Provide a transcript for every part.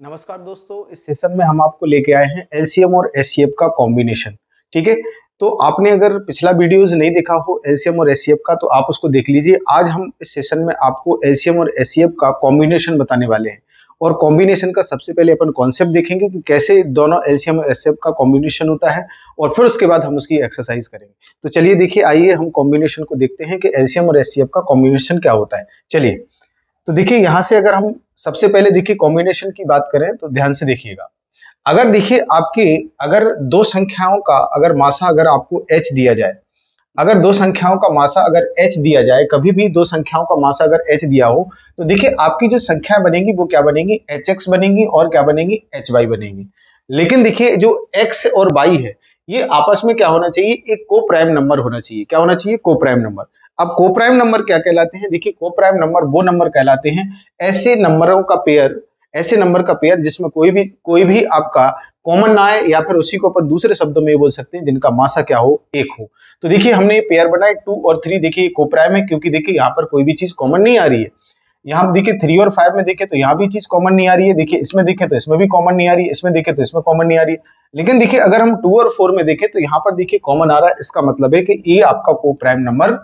नमस्कार दोस्तों, इस सेशन में हम आपको लेके आए हैं एलसीएम और एचसीएफ का कॉम्बिनेशन। ठीक है, तो आपने अगर पिछला वीडियोस नहीं देखा हो एलसीएम और एचसीएफ का तो आप उसको देख लीजिए। आज हम इस सेशन में आपको एलसीएम और एचसीएफ का कॉम्बिनेशन बताने वाले हैं और कॉम्बिनेशन का सबसे पहले अपन कॉन्सेप्ट देखेंगे कि कैसे दोनों एलसीएम और एचसीएफ का कॉम्बिनेशन होता है और फिर उसके बाद हम उसकी एक्सरसाइज करेंगे। तो चलिए देखिए, आइए हम कॉम्बिनेशन को देखते हैं कि एलसीएम और एचसीएफ का कॉम्बिनेशन क्या होता है। चलिए, तो देखिए यहाँ से अगर हम सबसे पहले देखिए कॉम्बिनेशन की बात करें तो ध्यान से देखिएगा। अगर देखिए आपकी अगर दो संख्याओं का अगर मासा अगर आपको h दिया जाए, अगर दो संख्याओं का मासा अगर h दिया जाए, कभी भी दो संख्याओं का मासा अगर h दिया हो तो देखिए आपकी जो संख्या बनेगी वो क्या बनेगी, hx बनेगी और क्या बनेगी, hy बनेगी। लेकिन देखिए जो x और y है ये आपस में क्या होना चाहिए, एक को प्राइम नंबर होना चाहिए। क्या होना चाहिए, को प्राइम नंबर। अब को प्राइम नंबर क्या कहलाते हैं, देखिए को प्राइम नंबर वो नंबर कहलाते हैं ऐसे नंबरों का पेयर, ऐसे नंबर का पेयर जिसमें कोई भी आपका कॉमन ना आए या फिर उसी को अपन दूसरे शब्दों में बोल सकते हैं जिनका मासा क्या हो, एक हो। तो देखिए हमने ये पेयर बनाए 2 और 3, देखिए को प्राइम है क्योंकि देखिए यहाँ पर कोई भी चीज कॉमन नहीं आ रही है। यहाँ देखिए 3 और 5 में देखें तो यहाँ भी चीज कॉमन नहीं आ रही है, देखिए इसमें देखें तो इसमें भी कॉमन नहीं आ रही है, इसमें देखें तो इसमें कॉमन नहीं आ रही है। लेकिन देखिए अगर हम 2 और 4 में देखें तो यहाँ पर देखिए कॉमन आ रहा है, इसका मतलब है कि ये आपका को प्राइम नंबर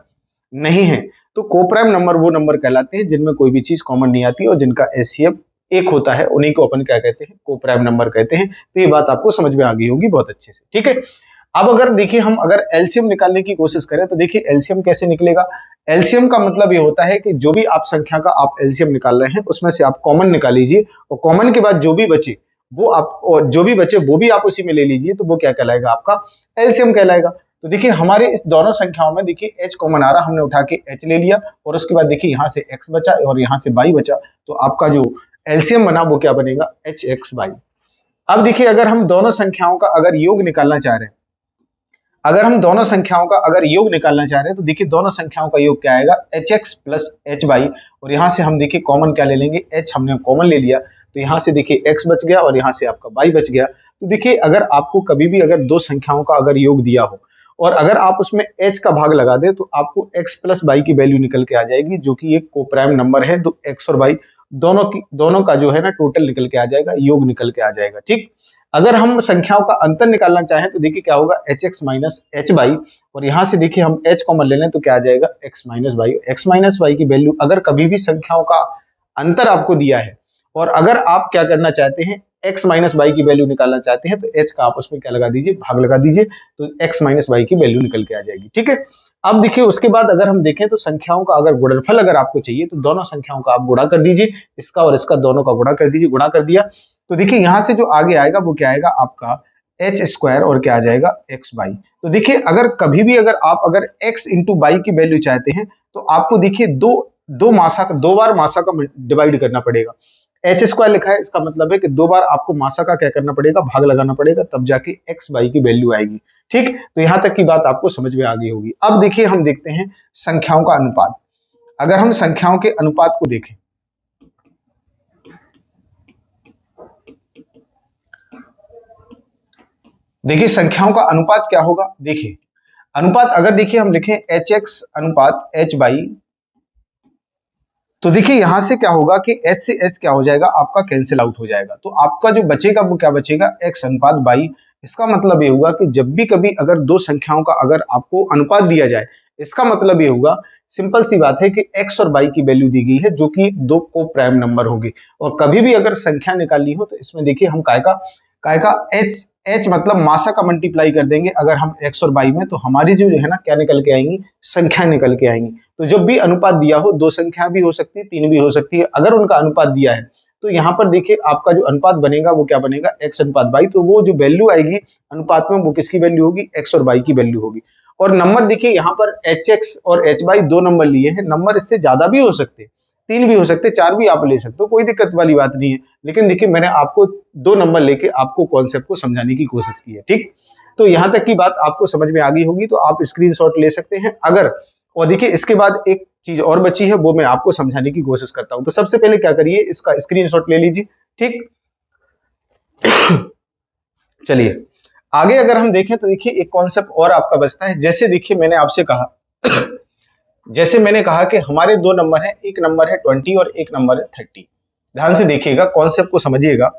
नहीं है। तो को प्राइम नंबर वो नंबर कहलाते हैं जिनमें कोई भी चीज कॉमन नहीं आती और जिनका एचसीएफ एक होता है, उन्हीं को अपन क्या कहते हैं, को प्राइम नंबर कहते हैं। तो ये बात आपको समझ में आ गई होगी बहुत अच्छे से। ठीक है, अब अगर देखिए हम अगर एलसीएम निकालने की कोशिश करें तो देखिए एलसीएम कैसे निकलेगा। एलसीएम का मतलब ये होता है कि जो भी आप संख्या का आप एलसीएम निकाल रहे हैं उसमें से आप कॉमन निकाल लीजिए और कॉमन के बाद जो भी बचे वो आप, और जो भी बचे वो भी आप उसी में ले लीजिए, तो वो क्या कहलाएगा, आपका एलसीएम कहलाएगा। तो देखिए हमारे इस दोनों संख्याओं में देखिए h कॉमन आ रहा, हमने उठा के h ले लिया और उसके बाद देखिए यहाँ से x बचा और यहाँ से y बचा, तो आपका जो एलसीएम बना वो क्या बनेगा, hx/y। अब देखिए अगर हम दोनों संख्याओं का अगर योग निकालना चाह रहे हैं, अगर हम दोनों संख्याओं का अगर योग निकालना चाह रहे हैं तो देखिए दोनों संख्याओं का योग क्या आएगा, hx प्लस hy। और यहाँ से हम देखिए कॉमन क्या ले लेंगे, h हमने कॉमन ले लिया तो यहाँ से देखिए x बच गया और यहाँ से आपका y बच गया। तो देखिए अगर आपको कभी भी अगर दो संख्याओं का अगर योग दिया हो और अगर आप उसमें h का भाग लगा दे तो आपको x प्लस y की वैल्यू निकल के आ जाएगी, जो कि एक को प्राइम नंबर है। तो x और y दोनों का जो है ना टोटल निकल के आ जाएगा, योग निकल के आ जाएगा। ठीक, अगर हम संख्याओं का अंतर निकालना चाहें तो देखिए क्या होगा, hx माइनस hy। और यहाँ से देखिए हम h कॉमन ले लें तो क्या आ जाएगा, x minus y। x minus y की वैल्यू अगर कभी भी संख्याओं का अंतर आपको दिया है और अगर आप क्या करना चाहते हैं, x माइनस y की वैल्यू निकालना चाहते हैं तो h का आप उसमें क्या लगा दीजिए, भाग लगा दीजिए, तो x माइनस y की वैल्यू निकल के आ जाएगी। ठीक है, अब देखिए उसके बाद अगर हम देखें तो संख्याओं का अगर गुणनफल अगर आपको चाहिए तो दोनों संख्याओं का आप गुणा कर दीजिए, इसका और इसका दोनों का गुणा कर दीजिए। गुणा कर दिया तो देखिए यहाँ से जो आगे आएगा वो क्या आएगा, आपका h स्क्वायर और क्या आ जाएगा, x/y। तो देखिए अगर कभी भी अगर आप अगर x इंटू y की वैल्यू चाहते हैं तो आपको देखिए दो बार मासा का डिवाइड करना पड़ेगा। h स्क्वायर लिखा है, इसका मतलब है कि दो बार आपको मासा का क्या करना पड़ेगा, भाग लगाना पड़ेगा, तब जाके x/y की वैल्यू आएगी। ठीक, तो यहाँ तक की बात आपको समझ में आ गई होगी। अब देखिए हम देखते हैं संख्याओं का अनुपात। अगर हम संख्याओं के अनुपात को देखें, देखिए संख्याओं का अनुपात क्या होगा। देखिए अनुपात अगर देखिए हम लिखें hx अनुपात hy, तो देखिए यहां से क्या होगा कि h से h क्या हो जाएगा, आपका कैंसिल आउट हो जाएगा। तो आपका जो बचेगा वो क्या बचेगा, x अनुपात y। इसका मतलब ये होगा कि जब भी कभी अगर दो संख्याओं का अगर आपको अनुपात दिया जाए, इसका मतलब ये होगा, सिंपल सी बात है कि x और y की वैल्यू दी गई है जो कि दो को प्राइम नंबर होगी। और कभी भी अगर संख्या निकालनी हो तो इसमें देखिए हम काय का h मतलब मासा का मल्टीप्लाई कर देंगे अगर हम x और y में, तो हमारी जो है ना क्या निकल के आएंगी, संख्या निकल के आएंगी। तो जब भी अनुपात दिया हो, दो संख्या भी हो सकती है, तीन भी हो सकती है, अगर उनका अनुपात दिया है तो यहाँ पर देखिए आपका जो अनुपात बनेगा वो क्या बनेगा, x अनुपात y। तो वो जो वैल्यू आएगी अनुपात में वो किसकी वैल्यू होगी, x और y की वैल्यू होगी। और नंबर देखिए यहाँ पर hx और hy दो नंबर लिए हैं, नंबर इससे ज्यादा भी हो सकते हैं, तीन भी हो सकते, चार भी आप ले सकते हो, कोई दिक्कत वाली बात नहीं है। लेकिन देखिए मैंने आपको दो नंबर लेके आपको कॉन्सेप्ट को समझाने की कोशिश की है। ठीक, तो यहां तक की बात आपको समझ में आ गई होगी, तो आप स्क्रीनशॉट ले सकते हैं अगर। और देखिए इसके बाद एक चीज और बची है, वो मैं आपको समझाने की कोशिश करता हूं। तो सबसे पहले क्या करिए, इसका स्क्रीनशॉट ले लीजिए। ठीक, चलिए आगे अगर हम देखें तो देखिए एक कॉन्सेप्ट और आपका बचता है। जैसे देखिए मैंने आपसे कहा जैसे मैंने कहा कि हमारे दो नंबर हैं, एक नंबर है 20 और एक नंबर है 30। ध्यान से देखिएगा, कॉन्सेप्ट को समझिएगा।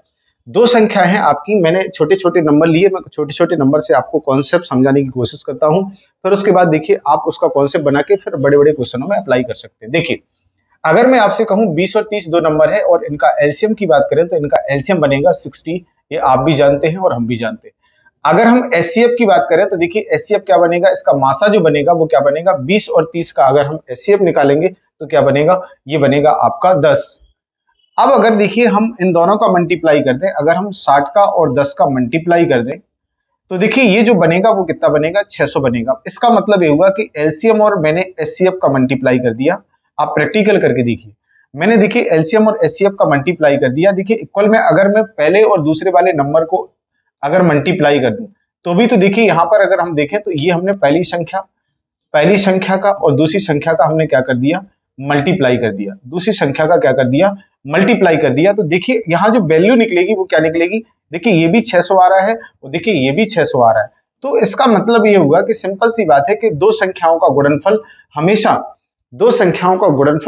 दो संख्या है आपकी, मैंने छोटे छोटे नंबर लिए, मैं छोटे छोटे नंबर से आपको कॉन्सेप्ट समझाने की कोशिश करता हूं, फिर उसके बाद देखिए आप उसका कॉन्सेप्ट बना के फिर बड़े बड़े क्वेश्चनों में अप्लाई कर सकते हैं। देखिए, अगर मैं आपसे कहूं 20 और 30 दो नंबर है और इनका एलसीएम की बात करें तो इनका एलसीएम बनेगा 60, ये आप भी जानते हैं और हम भी जानते हैं। अगर हम एचसीएफ की बात करें तो देखिए एचसीएफ क्या बनेगा, इसका मासा जो बनेगा वो क्या बनेगा, 20 और 30 का अगर हम एचसीएफ निकालेंगे तो क्या बनेगा, ये बनेगा आपका 10। अब अगर देखिए हम इन दोनों का मल्टीप्लाई कर दें, अगर हम 60 का और 10 का मल्टीप्लाई कर दें तो देखिए ये जो बनेगा वो कितना बनेगा, 600 बनेगा। इसका मतलब ये हुआ कि एलसीएम और मैंने एचसीएफ का मल्टीप्लाई कर दिया। आप प्रैक्टिकल करके देखिए, मैंने देखिए एलसीएम और एचसीएफ का मल्टीप्लाई कर दिया। देखिए इक्वल में अगर मैं पहले और दूसरे वाले नंबर को अगर मल्टीप्लाई कर दूं तो भी तो देखिए यहाँ पर अगर हम देखें तो ये हमने पहली संख्या का और दूसरी संख्या का हमने क्या कर दिया, मल्टीप्लाई कर दिया। दूसरी संख्या का क्या कर दिया, मल्टीप्लाई कर दिया। तो देखिए यहाँ जो वैल्यू निकलेगी वो क्या निकलेगी, देखिए ये भी 600 आ रहा है और देखिए ये भी 600 आ रहा है। तो इसका मतलब ये हुआ कि सिंपल सी बात है कि दो संख्याओं का गुणनफल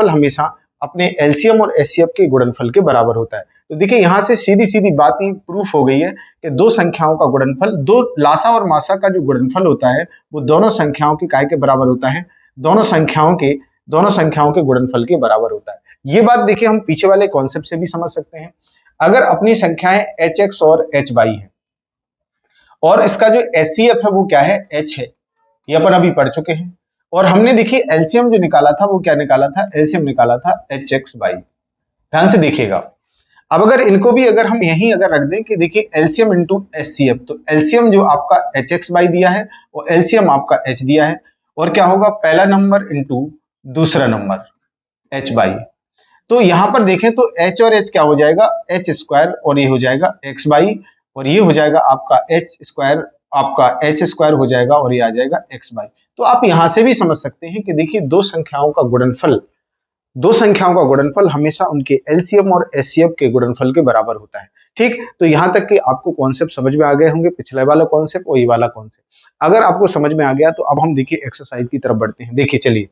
हमेशा अपने एलसीएम और एचसीएफ के गुणनफल के बराबर होता है। तो देखिए यहाँ से सीधी सीधी बात ही प्रूफ हो गई है कि दो संख्याओं का गुणनफल, दो लासा और मासा का जो गुणनफल होता है वो दोनों संख्याओं के काय के बराबर होता है, दोनों संख्याओं के गुणनफल के बराबर होता है। ये बात देखिए हम पीछे वाले कॉन्सेप्ट से भी समझ सकते हैं। अगर अपनी संख्याएं एच एक्स और एच वाई है और इसका जो एचसीएफ है वो क्या है, एच है, ये अपन अभी पढ़ चुके हैं। और हमने देखिए एलसीएम जो निकाला था वो क्या निकाला था, एलसीएम निकाला था एच एक्स वाई। ध्यान से देखिएगा, अब अगर इनको भी अगर हम यहीं अगर रख दें कि देखिए एलसीएम इंटू एचसीएफ, तो एलसीएम जो आपका एच एक्स वाई दिया है और एलसीएम आपका एच दिया है, और क्या होगा, पहला नंबर इंटू दूसरा नंबर एच वाई। तो यहां पर देखें तो एच और एच क्या हो जाएगा, एच स्क्वायर, और ये हो जाएगा एक्स वाई, और ये हो जाएगा आपका एच स्क्वायर, आपका एच स्क्वायर हो जाएगा और ये आ जाएगा एक्स वाई। तो आप यहां से भी समझ सकते हैं कि देखिए दो संख्याओं का गुणनफल हमेशा उनके एलसीएम और एचसीएफ के गुणनफल के बराबर होता है। ठीक, तो यहां तक कि आपको कॉन्सेप्ट समझ में आ गए होंगे, पिछले वाला कॉन्सेप्ट और ये वाला कॉन्सेप्ट। अगर आपको समझ में आ गया तो अब हम देखिए एक्सरसाइज की तरफ बढ़ते हैं। देखिए चलिए,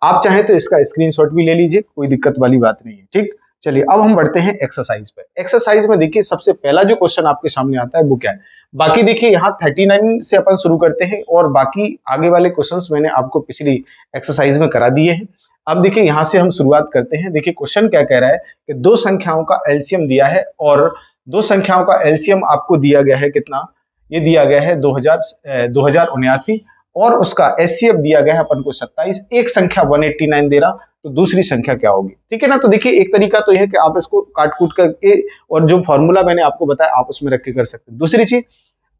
आप चाहें तो इसका स्क्रीनशॉट भी ले लीजिए, कोई दिक्कत वाली बात नहीं है। ठीक, चलिए अब हम बढ़ते हैं एक्सरसाइज पे। एक्सरसाइज में देखिए सबसे पहला जो क्वेश्चन आपके सामने आता है वो क्या है, बाकी देखिए यहाँ 39 से अपन शुरू करते हैं और बाकी आगे वाले क्वेश्चंस मैंने आपको पिछली एक्सरसाइज में करा दिए हैं। अब देखिए यहाँ से हम शुरुआत करते हैं। देखिए क्वेश्चन क्या कह रहा है कि दो संख्याओं का एलसीएम दिया है और दो संख्याओं का एलसीएम आपको दिया गया है कितना, ये दिया गया है 2079 और उसका एचसीएफ दिया गया है अपन को 27। एक संख्या 189 दे रहा, तो दूसरी संख्या क्या होगी। ठीक है ना, तो देखिए एक तरीका तो यह है कि आप इसको काट कूट करके और जो फॉर्मूला मैंने आपको बताया आप उसमें रख के कर सकते हैं। दूसरी चीज,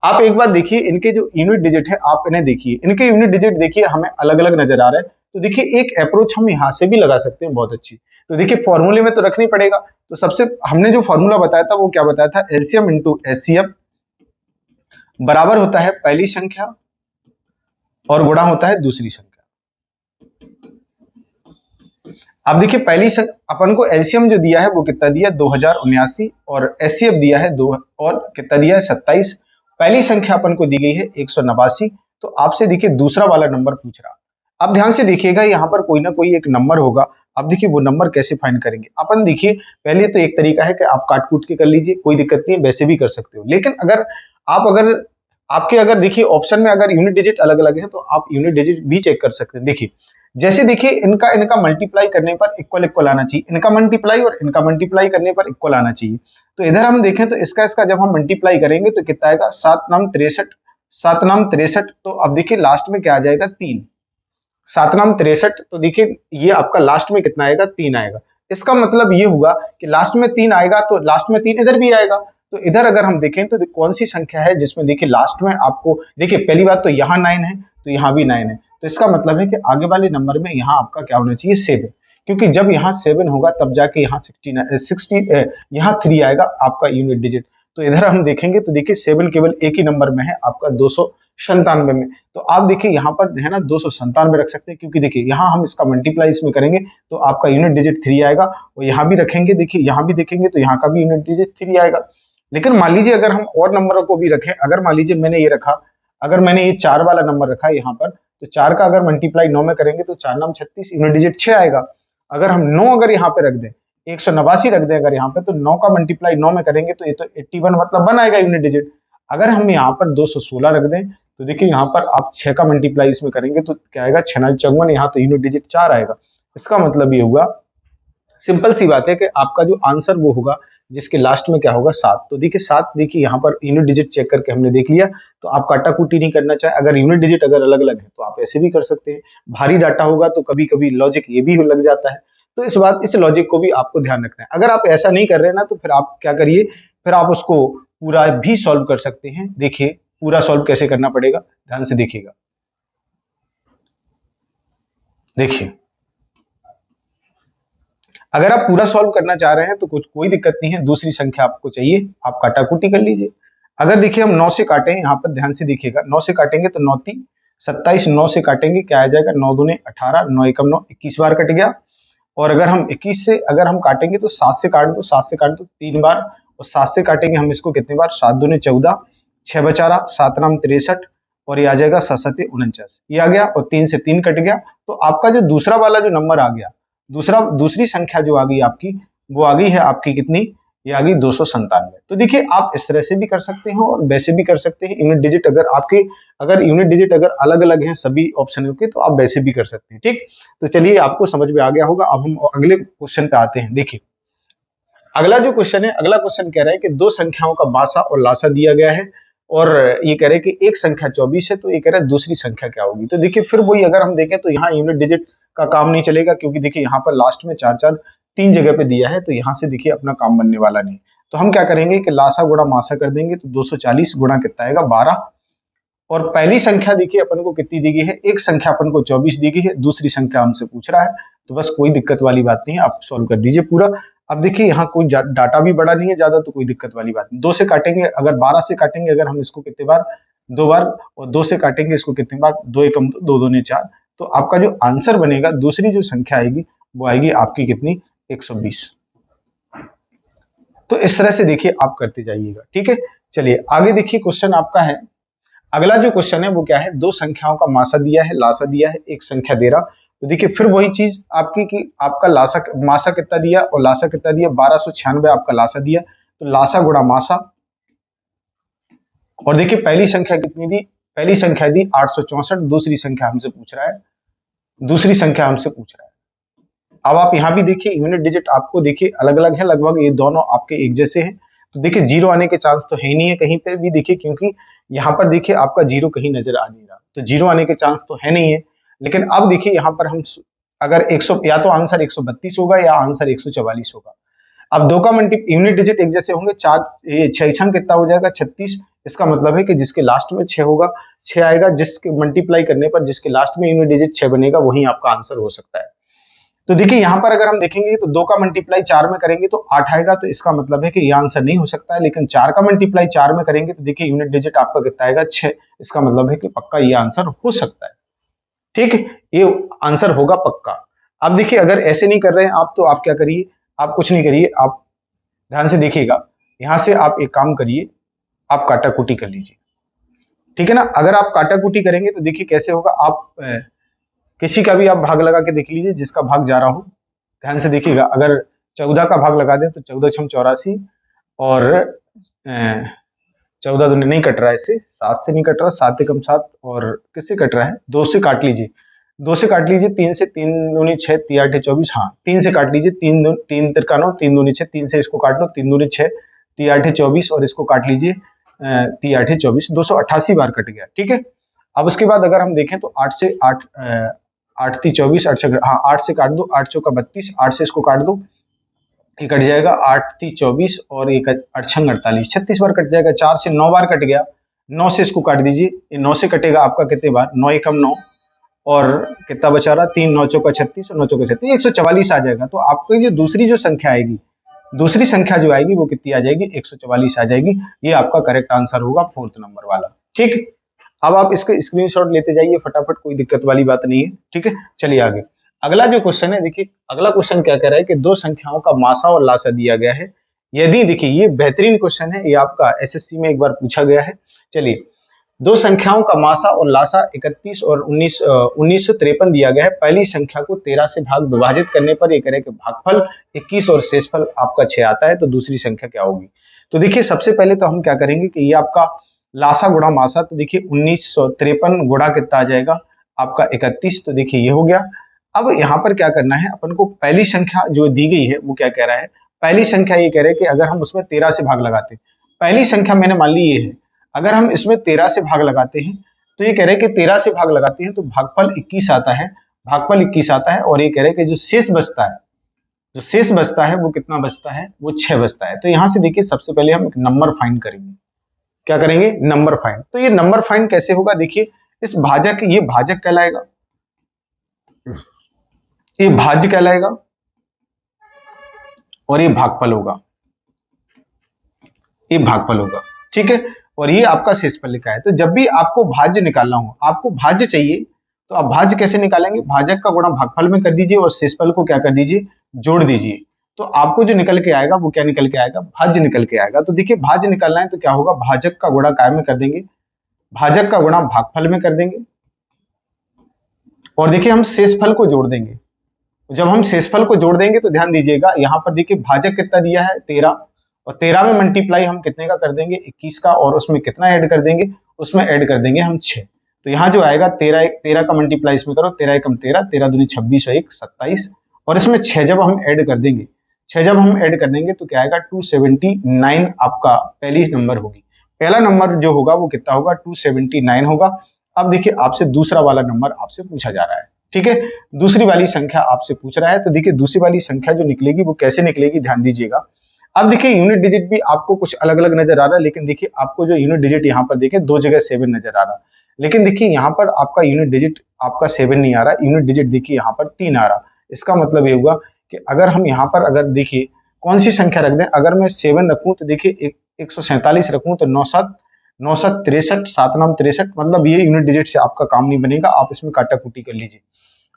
आप एक बार देखिए इनके जो यूनिट डिजिट है आप इन्हें देखिए, इनके यूनिट डिजिट देखिए हमें अलग अलग नजर आ रहा है। तो देखिए एक अप्रोच हम यहाँ से भी लगा सकते हैं बहुत अच्छी। तो देखिए फॉर्मूले में तो रखनी पड़ेगा, तो सबसे हमने जो फॉर्मूला बताया था वो क्या बताया था, एलसीएम इंटू एचसीएफ बराबर होता है पहली संख्या और गुणा होता है दूसरी संख्या। अब देखिए अपन को एलसीएम जो दिया है वो कितना दिया, 2079 और एचसीएफ दिया है 2 और कितना दिया है 27। पहली संख्या अपन को दी गई है 189। तो आपसे देखिए दूसरा वाला नंबर पूछ रहा। अब ध्यान से देखिएगा यहाँ पर कोई ना कोई एक नंबर होगा। अब देखिए वो नंबर कैसे फाइंड करेंगे अपन, देखिए पहले तो एक तरीका है कि आप काट कूट के कर लीजिए, कोई दिक्कत नहीं है, वैसे भी कर सकते हो। लेकिन अगर आपके अगर देखिए ऑप्शन में अगर यूनिट डिजिट अलग अलग है तो आप यूनिट डिजिट भी चेक कर सकते हैं। देखिए जैसे देखिए इनका मल्टीप्लाई करने पर इक्वल इक्वल आना चाहिए, इनका मल्टीप्लाई और इनका मल्टीप्लाई करने पर इक्वल आना चाहिए। तो इधर हम देखें तो इसका जब हम मल्टीप्लाई करेंगे तो कितना आएगा, 7 नाम 63। तो अब देखिए लास्ट में क्या आ जाएगा, 3। 7 नाम 63, तो देखिए ये आपका लास्ट में कितना आएगा, 3 आएगा। इसका मतलब ये हुआ कि लास्ट में 3 आएगा तो लास्ट में 3 इधर भी आएगा। तो इधर अगर हम देखें तो कौन सी संख्या है जिसमें देखिए लास्ट में आपको, देखिए पहली बात तो यहाँ 9 है तो यहाँ भी 9 है। तो इसका मतलब है कि आगे वाले नंबर में यहाँ आपका क्या होना चाहिए, 7, क्योंकि जब यहाँ 7 होगा तब जाके यहाँ 60 यहाँ 3 आएगा आपका यूनिट डिजिट। तो इधर हम देखेंगे तो देखिए 7 केवल एक ही नंबर में है आपका 297 में। तो आप देखिए यहाँ पर है ना 297 रख सकते हैं, क्योंकि देखिए यहाँ हम इसका मल्टीप्लाई इसमें करेंगे तो आपका यूनिट डिजिट 3 आएगा। और यहाँ भी रखेंगे, देखिए यहाँ भी देखेंगे तो यहाँ का भी यूनिट डिजिट 3 आएगा। लेकिन मान लीजिए अगर हम और नंबरों को भी रखें, अगर मान लीजिए मैंने ये रखा, अगर मैंने ये 4 वाला नंबर रखा यहाँ पर, तो 4 का अगर मल्टीप्लाई 9 में करेंगे तो 4 नाम 36, यूनिट डिजिट 6 आएगा। अगर हम 9 अगर यहाँ पे रख दें, 189 रख दें अगर यहाँ पे, तो 9 का मल्टीप्लाई 9 में करेंगे तो ये तो 81 मतलब 1 आएगा यूनिट डिजिट। अगर हम यहाँ पर 216 रख दें तो देखिए यहाँ पर आप 6 का मल्टीप्लाई इसमें करेंगे तो क्या आएगा, 6×54, यहाँ तो यूनिट डिजिट 4 आएगा। इसका मतलब ये हुआ, सिंपल सी बात है कि आपका जो आंसर वो होगा जिसके लास्ट में क्या होगा 7। तो देखिए 7, देखिए यहाँ पर यूनिट डिजिट चेक करके हमने देख लिया, तो आप काटाकुटी नहीं करना चाहे। अगर यूनिट डिजिट अगर अलग अलग है तो आप ऐसे भी कर सकते हैं। भारी डाटा होगा तो कभी कभी लॉजिक ये भी लग जाता है, तो इस लॉजिक को भी आपको ध्यान रखना है। अगर आप ऐसा नहीं कर रहे ना तो फिर आप क्या करिए, फिर आप उसको पूरा भी सॉल्व कर सकते हैं। देखिए पूरा सॉल्व कैसे करना पड़ेगा, ध्यान से देखिएगा। देखिए अगर आप पूरा सॉल्व करना चाह रहे हैं तो कोई दिक्कत नहीं है, दूसरी संख्या आपको चाहिए, आप काटाकुटी कर लीजिए। अगर देखिए हम 9 से काटें, यहाँ पर ध्यान से देखिएगा, 9 से काटेंगे तो 9 3 27, 9 से काटेंगे क्या आ जाएगा, 9 दूने 18, 9 एकम 9, 21 बार कट गया। और अगर हम 21 से अगर हम काटेंगे तो 7 से काट दो, 7 से काट दो 3 बार, और 7 से काटेंगे हम इसको कितने बार, 7 दूने 14, 6 बचा रहा, 7 नाम 63, और ये आ जाएगा 7 7 49, ये आ गया, और 3 से 3 कट गया। तो आपका जो दूसरा वाला जो नंबर आ गया, दूसरी संख्या जो आ गई आपकी, वो आ गई है आपकी कितनी, ये आ गई 297। तो देखिए आप इस तरह से भी कर सकते हैं और वैसे भी कर सकते हैं। यूनिट डिजिट अगर यूनिट डिजिट अगर अलग अलग हैं सभी ऑप्शनों के, तो आप वैसे भी कर सकते हैं। ठीक, तो चलिए आपको समझ में आ गया होगा। अब हम अगले क्वेश्चन पे आते हैं। देखिए अगला जो क्वेश्चन है, अगला क्वेश्चन कह रहा है कि दो संख्याओं का मासा और लासा दिया गया है, और ये कह रहे हैं कि एक संख्या 24 है, तो ये कह रहा है दूसरी संख्या क्या होगी। तो देखिए फिर वही, अगर हम देखें तो यहाँ यूनिट डिजिट का काम नहीं चलेगा, क्योंकि देखिए यहाँ पर लास्ट में 4 4 3 जगह पे दिया है, तो यहाँ से देखिए अपना काम बनने वाला नहीं। तो हम क्या करेंगे कि लासा गुणा मासा कर देंगे, तो 240 गुणा कितना आएगा 12। और पहली संख्या देखिए अपन को कितनी दी गई है, एक संख्या अपन को 24 दी गई है, दूसरी संख्या हमसे पूछ रहा है, तो बस कोई दिक्कत वाली बात नहीं है, आप सॉल्व कर दीजिए पूरा। अब देखिए यहाँ कोई डाटा भी बड़ा नहीं है ज्यादा, तो कोई दिक्कत वाली बात नहीं। 2 से काटेंगे, अगर 12 से काटेंगे अगर हम इसको कितने बार, 2 बार, और 2 से काटेंगे इसको कितने बार, 2 एकम 2, 2 दूने 4। तो आपका जो आंसर बनेगा, दूसरी जो संख्या आएगी वो आएगी आपकी कितनी, 120। तो इस तरह से देखिए आप करते जाइएगा। ठीक है, चलिए आगे देखिए क्वेश्चन आपका है। अगला जो क्वेश्चन है वो क्या है, दो संख्याओं का मासा दिया है, लासा दिया है, एक संख्या दे रहा। तो देखिए फिर वही चीज आपकी कि आपका मासा कितना दिया और लासा कितना दिया, 1296 आपका लासा दिया, तो लासा गुणा मासा। और देखिए पहली संख्या कितनी दी, पहली संख्या दी 864, दूसरी संख्या हमसे पूछ रहा है, अब आप यहाँ भी देखिए यूनिट डिजिट आपको देखिए अलग अलग है, लगभग ये दोनों आपके एक जैसे हैं। तो देखिए जीरो आने के चांस तो है ही नहीं है कहीं पे भी, देखिए क्योंकि यहाँ पर देखिए आपका जीरो कहीं नजर आ नहीं रहा, तो जीरो आने के चांस तो है नहीं है। लेकिन अब देखिए यहाँ पर हम अगर 100, या तो आंसर 132 होगा या आंसर 144 होगा। अब दो का यूनिट डिजिट एक जैसे होंगे, 4 6 कितना हो जाएगा 36। इसका मतलब है कि जिसके लास्ट में 6 होगा 6 आएगा, जिसके मल्टीप्लाई करने पर जिसके लास्ट में यूनिट डिजिट 6 बनेगा वही आपका आंसर हो सकता है। तो देखिए यहाँ पर अगर हम देखेंगे तो 2 का मल्टीप्लाई 4 में करेंगे तो 8 आएगा, तो इसका मतलब है कि ये आंसर नहीं हो सकता है। लेकिन 4 का मल्टीप्लाई 4 में करेंगे तो देखिए यूनिट डिजिट आपका कितना आएगा 6, इसका मतलब है कि पक्का ये आंसर हो सकता है। ठीक है, ये आंसर होगा पक्का। अब देखिए अगर ऐसे नहीं कर रहे हैं आप, तो आप क्या करिए, आप कुछ नहीं करिए, आप ध्यान से देखिएगा। यहाँ से आप एक काम करिए, आप काटाकुटी कर लीजिए। ठीक है ना, अगर आप काटाकुटी करेंगे तो देखिए कैसे होगा, आप किसी का भी आप भाग लगा के देख लीजिए, जिसका भाग जा रहा हो। ध्यान से देखिएगा, अगर 14 का भाग लगा दें तो 14 छम 84, और 14 दूने नहीं कट रहा है, इससे 7 से नहीं कट रहा, 7 एकम 7, और किससे कट रहा है, 2 से काट लीजिए, 2 से काट लीजिए, 3 से 3 दूनी 6, 3 8 24, हाँ 3 से काट लीजिए, 3 तिरका 9, 3 दूनी 6, 3 से इसको काट लो, 3 दूनी 6, 3 8 24, और इसको काट लीजिए, 3 8 24, 288 बार कट गया। ठीक है, अब उसके बाद अगर हम देखें तो 8 से 8 8 3 24, 8 से हाँ 8 से काट दो, 8 चौका 32, 8 से इसको काट दो, ये कट जाएगा, 8 3 24, और एक 8 छंग 48, 36 बार कट जाएगा। 4 से 9 बार कट गया, 9 से इसको काट दीजिए, ये 9 से कटेगा आपका कितने बार, 9 एकम 9, और कितना बचा रहा, 3 9 चौका 36, और 9 चौका 36, 144 आ जाएगा। तो आपको जो दूसरी जो संख्या आएगी, दूसरी संख्या जो आएगी वो कितनी आ जाएगी, 144 आ जाएगी। ये आपका करेक्ट आंसर होगा, 4th नंबर वाला। ठीक, अब आप इसके स्क्रीनशॉट लेते जाइए फटाफट, कोई दिक्कत वाली बात नहीं है। ठीक है, चलिए आगे अगला जो क्वेश्चन है, देखिए अगला क्वेश्चन क्या कह रहा है कि दो संख्याओं का मासा और लासा दिया गया है। यदि देखिए ये बेहतरीन क्वेश्चन है, ये आपका एसएससी में एक बार पूछा गया है। चलिए दो संख्याओं का मासा और लासा 31 और 1953 दिया गया है। पहली संख्या को 13 से भाग विभाजित करने पर ये करें कि भागफल 21 और शेषफल आपका 6 आता है, तो दूसरी संख्या क्या होगी। तो देखिए सबसे पहले तो हम क्या करेंगे कि ये आपका लासा गुणा मासा, तो देखिए 1953 गुणा कितना आ जाएगा आपका 31, तो देखिए ये हो गया। अब यहाँ पर क्या करना है अपन को, पहली संख्या जो दी गई है वो क्या कह रहा है, पहली संख्या ये कह रहे हैं कि अगर हम उसमें 13 से भाग लगाते हैं, पहली संख्या मैंने मान ली ये है, अगर हम इसमें 13 से भाग लगाते हैं तो ये कह रहे हैं कि 13 से भाग लगाते हैं तो भागफल 21 आता है, भागफल 21 आता है। और ये कह रहे हैं कि जो शेष बचता है, जो शेष बचता है वो कितना बचता है, वो 6 बचता है। तो यहाँ से देखिए सबसे पहले हम एक नंबर फाइंड करेंगे। क्या करेंगे, नंबर फाइंड। तो ये नंबर फाइंड कैसे होगा, देखिए इस भाजक, ये भाजक कहलाएगा, ये भाज्य कहलाएगा और ये भागफल होगा, ये भागफल होगा, ठीक है। और ये आपका शेषफल लिखा है। तो जब भी आपको भाज्य निकालना हो, आपको भाज्य चाहिए, तो आप भाज्य कैसे निकालेंगे, भाजक का गुणा भागफल में कर दीजिए और शेषफल को क्या कर दीजिए, जोड़ दीजिए। तो आपको जो निकल के आएगा वो क्या निकल के आएगा, भाज्य निकल के आएगा। तो देखिए भाज्य निकालना है तो क्या होगा, भाजक का गुणा काय में कर देंगे, भाजक का गुणा भागफल में कर देंगे और देखिए हम शेषफल को जोड़ देंगे। जब हम शेषफल को जोड़ देंगे तो ध्यान दीजिएगा, यहाँ पर देखिए भाजक कितना दिया है 13, और 13 में मल्टीप्लाई हम कितने का कर देंगे, 21 का, और उसमें कितना ऐड कर देंगे, उसमें ऐड कर देंगे हम 6। तो यहाँ जो आएगा 13 का मल्टीप्लाई इसमें करो, 13 एकम 13, 13 दूनी 26 और 1 27, और इसमें 6 जब हम ऐड कर देंगे, 6 जब हम ऐड कर देंगे तो क्या आएगा 279 आपका पहली नंबर होगी। पहला नंबर जो होगा वो कितना होगा, 279 होगा। अब देखिए आपसे दूसरा वाला नंबर आपसे पूछा जा रहा है, ठीक है, दूसरी वाली संख्या आपसे पूछ रहा है। तो देखिए दूसरी वाली संख्या जो निकलेगी वो कैसे निकलेगी, ध्यान दीजिएगा। अब देखिए यूनिट डिजिट भी आपको कुछ अलग अलग नजर आ रहा है, लेकिन देखिए आपको जो यूनिट डिजिट यहाँ पर देखिए दो जगह 7 नजर आ रहा है, लेकिन देखिए यहाँ पर आपका यूनिट डिजिट आपका 7 नहीं आ रहा, यूनिट डिजिट देखिए यहाँ पर 3 आ रहा। इसका मतलब ये हुआ कि अगर हम यहाँ पर अगर देखिए कौन सी संख्या रख दें, अगर मैं 7 रखूं तो देखिए 147 रखूं तो 9 63, 7 नाम 63, मतलब ये यूनिट डिजिट से आपका काम नहीं बनेगा, आप इसमें काटा कूटी कर लीजिए।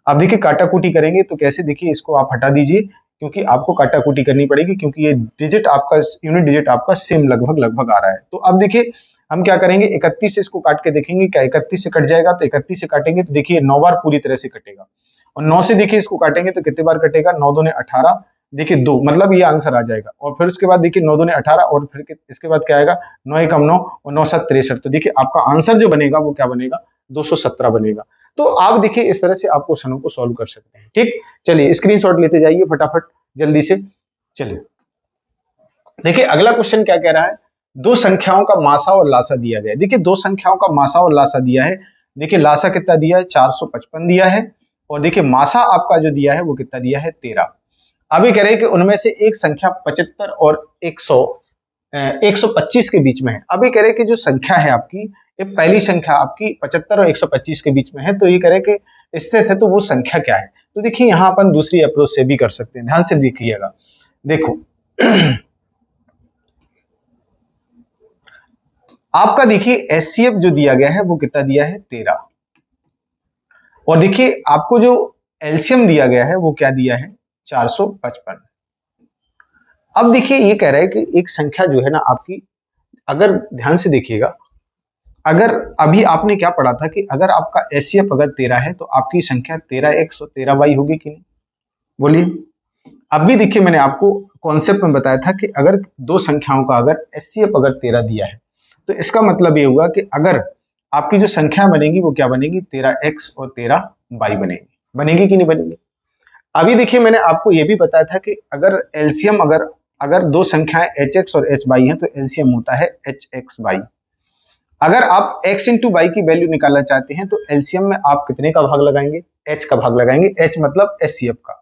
अब देखिए काटा कूटी करेंगे तो कैसे, देखिए इसको आप हटा दीजिए क्योंकि आपको काटा कूटी करनी पड़ेगी, क्योंकि ये डिजिट आपका यूनिट डिजिट आपका सेम लगभग आ रहा है। तो अब देखिए हम क्या करेंगे, 31 से इसको काट के देखेंगे, क्या 31 से कट जाएगा, तो 31 से काटेंगे तो देखिए 9 बार पूरी तरह से कटेगा, और 9 से देखिए इसको काटेंगे तो कितने बार कटेगा, 9 दूने 18, देखिए 2, मतलब ये आंसर आ जाएगा। और फिर उसके बाद देखिए 9 दूने 18 और फिर इसके बाद क्या आएगा, 9 एकम 9 और 9 7 63, तो देखिए आपका आंसर जो बनेगा वो क्या बनेगा, 217 बनेगा। तो आप देखिए इस तरह से आप क्वेश्चनों को सॉल्व कर सकते हैं, ठीक। चलिए स्क्रीनशॉट लेते जाइए फटाफट जल्दी से। चलिए देखिए अगला क्वेश्चन क्या कह रहा है, दो संख्याओं का मासा और लासा दिया गया है। देखिए दो संख्याओं का मासा और लासा दिया है, देखिए लासा कितना दिया है 455 दिया है, और देखिए मासा आपका जो दिया है वो कितना दिया है 13। अभी कह रहे हैं कि उनमें से एक संख्या 75 और 125 के बीच में है। अभी कह रहे हैं कि जो संख्या है आपकी, ये पहली संख्या आपकी 75 और 125 के बीच में है, तो ये कह रहे हैं कि स्थित है, तो वो संख्या क्या है। तो देखिए यहाँ अपन दूसरी अप्रोच से भी कर सकते हैं, ध्यान से देखिएगा। देखो आपका देखिए एचसीएफ जो दिया गया है वो कितना दिया है 13, और देखिए आपको जो एलसीएम दिया गया है वो क्या दिया है 455। अब देखिए ये कह रहा है कि एक संख्या जो है ना आपकी, अगर ध्यान से देखिएगा, अगर अभी आपने क्या पढ़ा था कि अगर आपका एचसीएफ अगर 13 है तो आपकी संख्या 13x और 13y होगी कि नहीं, बोलिए। अब भी देखिए मैंने आपको कॉन्सेप्ट में बताया था कि अगर दो संख्याओं का अगर एचसीएफ अगर 13 दिया है तो इसका मतलब ये हुआ कि अगर आपकी जो संख्या बनेगी वो क्या बनेगी, 13x और 13y बनेगी, बनेगी कि नहीं बनेगी। अभी देखिए मैंने आपको ये भी बताया था कि अगर एलसीएम अगर दो संख्याएं hx और hy हैं तो एलसीएम होता है hxy। अगर आप x इंटू वाई की वैल्यू निकालना चाहते हैं तो एलसीएम में आप कितने का भाग लगाएंगे, h का भाग लगाएंगे, h मतलब एचसीएफ का।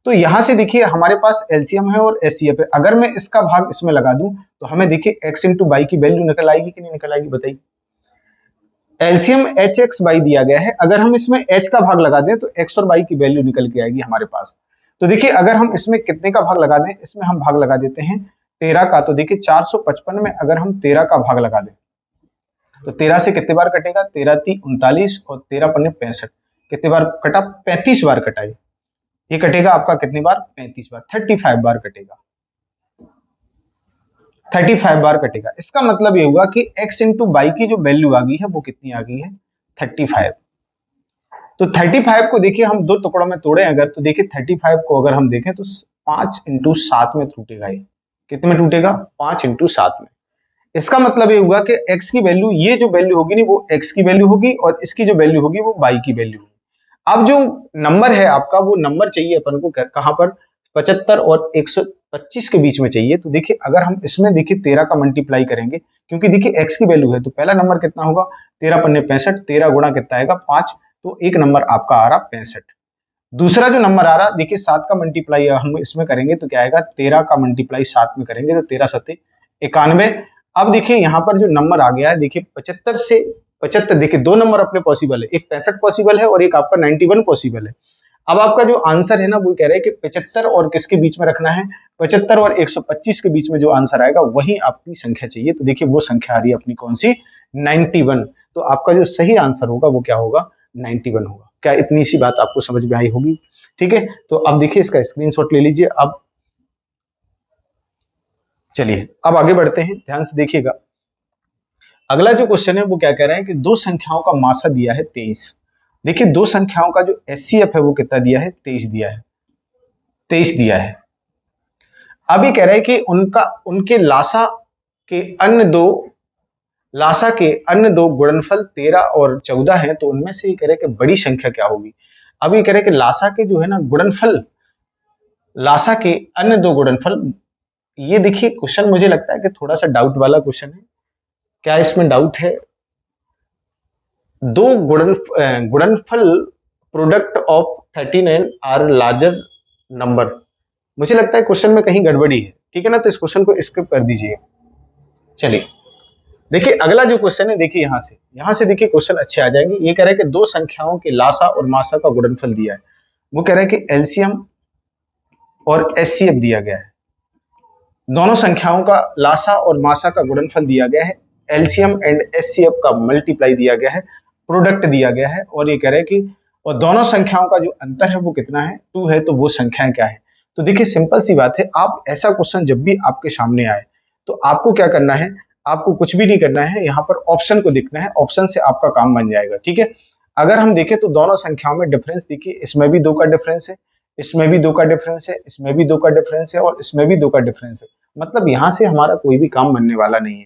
तो यहां से देखिए हमारे पास एलसीएम है और एचसीएफ है, अगर मैं इसका भाग इसमें लगा दूं तो हमें देखिए x इंटू वाई की वैल्यू निकल आएगी कि नहीं निकल आएगी, बताइए। एलसीएम hxy दिया गया है, अगर हम इसमें h का भाग लगा दें तो x और y की वैल्यू निकल के आएगी हमारे पास। तो देखिए अगर हम इसमें कितने का भाग लगा दें, इसमें हम भाग लगा देते हैं 13 का, तो देखिए 455 में अगर हम 13 का भाग लगा दें तो 13 से कितने बार कटेगा, 13 × 39 और 13 × 65, कितने बार कटा, 35 बार कटा। ये कटेगा आपका कितनी बार, 35 बार, 35 बार कटेगा। 35 बार कटेगा। इसका मतलब ये हुआ कि x इंटू बाई की जो वैल्यू आ गई है वो कितनी आ गई है 35। तो 35 को देखिए हम दो टुकड़ों में तोड़े अगर, तो देखिए 35 को अगर हम देखें तो 5 इंटू 7 में टूटेगा। ये कितने में टूटेगा 5 इंटू 7 में। इसका मतलब ये हुआ कि x की वैल्यू, ये जो वैल्यू होगी नहीं वो x की वैल्यू होगी और इसकी जो वैल्यू होगी वो y की वैल्यू होगी। अब जो नंबर है आपका वो नंबर चाहिए अपन को कहां पर 75 और 125 के बीच में चाहिए। तो देखिए अगर हम इसमें देखिए 13 का मल्टीप्लाई करेंगे, क्योंकि देखिए x की वैल्यू है तो पहला नंबर कितना होगा 13 पन्ने 65, 13 गुणा कितना आएगा 5, तो एक नंबर आपका आ रहा 65। दूसरा जो नंबर आ रहा देखिए 7 का मल्टीप्लाई हम इसमें करेंगे तो क्या आएगा 13 का मल्टीप्लाई 7 में करेंगे तो 13 सत्ते 91। अब देखिए यहाँ पर जो नंबर आ गया है देखिए 75 से 75, देखिए दो नंबर अपने पॉसिबल है, एक 65 पॉसिबल है और एक आपका 91 पॉसिबल है। अब आपका जो आंसर है ना वो कह रहे हैं कि 75 और किसके बीच में रखना है, 75 और 125 के बीच में जो आंसर आएगा वही आपकी संख्या चाहिए। तो देखिए वो संख्या आ रही है अपनी कौन सी 91। तो आपका जो सही आंसर होगा वो क्या होगा 91 होगा। क्या इतनी सी बात आपको समझ में आई होगी? ठीक है, तो अब देखिए इसका स्क्रीनशॉट ले लीजिए। अब चलिए अब आगे बढ़ते हैं, ध्यान से देखिएगा। अगला जो क्वेश्चन है वो क्या कह रहा है कि दो संख्याओं का मासा दिया है 23। देखिए दो संख्याओं का जो एचसीएफ है वो कितना दिया है 23 दिया है, 23 दिया है। अब ये कह रहा है कि उनके लासा के अन्य दो गुणनफल 13 और 14 हैं, तो उनमें से ये कह रहे हैं कि बड़ी संख्या क्या होगी। अब ये कह रहे हैं कि लासा के जो है ना गुणनफल, लासा के अन्य दो गुणनफल, ये देखिए क्वेश्चन मुझे लगता है कि थोड़ा सा डाउट वाला क्वेश्चन है। क्या इसमें डाउट है? दो गुणनफल product of 39 are larger number, मुझे लगता है क्वेश्चन में कहीं गड़बड़ी है। ठीक है ना, तो इस क्वेश्चन को स्किप कर दीजिए। चलिए देखिए अगला जो क्वेश्चन है, देखिए यहां से देखिए क्वेश्चन अच्छे आ जाएंगे। ये कह रहा है कि दो संख्याओं के लासा और मासा का गुणनफल दिया है। वो कह रहा है कि एलसीएम और एचसीएफ दिया गया है। दोनों संख्याओं का लासा और मासा का गुणनफल दिया गया है, एलसीएम एंड एचसीएफ का मल्टीप्लाई दिया गया है, प्रोडक्ट दिया गया है, और ये कह रहे हैं कि और दोनों संख्याओं का जो अंतर है वो कितना है 2 है, तो वो संख्याएं क्या है। तो देखिए सिंपल सी बात है, आप ऐसा क्वेश्चन जब भी आपके सामने आए तो आपको क्या करना है, आपको कुछ भी नहीं करना है, यहाँ पर ऑप्शन को देखना है, ऑप्शन से आपका काम बन जाएगा। ठीक है, अगर हम देखें तो दोनों संख्याओं में डिफरेंस देखिए, इसमें भी 2 का डिफरेंस है, इसमें भी 2 का डिफरेंस है, इसमें भी 2 का डिफरेंस है और इसमें भी 2 का डिफरेंस है। मतलब यहां से हमारा कोई भी काम बनने वाला नहीं है।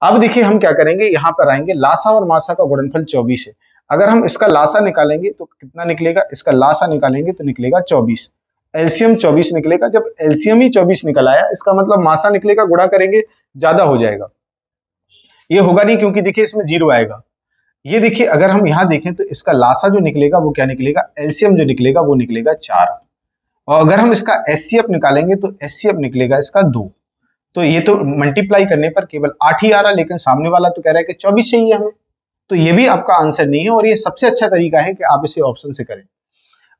अब देखिए हम क्या करेंगे, यहाँ पर आएंगे, लासा और मासा का गुणनफल 24 है। अगर हम इसका लासा निकालेंगे तो कितना निकलेगा, इसका लासा निकालेंगे तो निकलेगा 24, एलसीएम 24 निकलेगा। जब एलसीएम ही 24 निकल आया, इसका मतलब मासा निकलेगा, गुणा करेंगे ज्यादा हो जाएगा। ये होगा नहीं क्योंकि देखिए इसमें 0 आएगा। ये देखिए अगर हम यहाँ देखें तो इसका लासा जो निकलेगा वो क्या निकलेगा, एलसीएम जो निकलेगा वो निकलेगा 4, और अगर हम इसका एचसीएफ निकालेंगे तो एचसीएफ निकलेगा इसका 2। तो ये तो मल्टीप्लाई करने पर केवल 8 ही आ रहा, लेकिन सामने वाला तो कह रहा है कि 24 चाहिए हमें। तो ये भी आपका आंसर नहीं है, और ये सबसे अच्छा तरीका है कि आप इसे ऑप्शन से करें।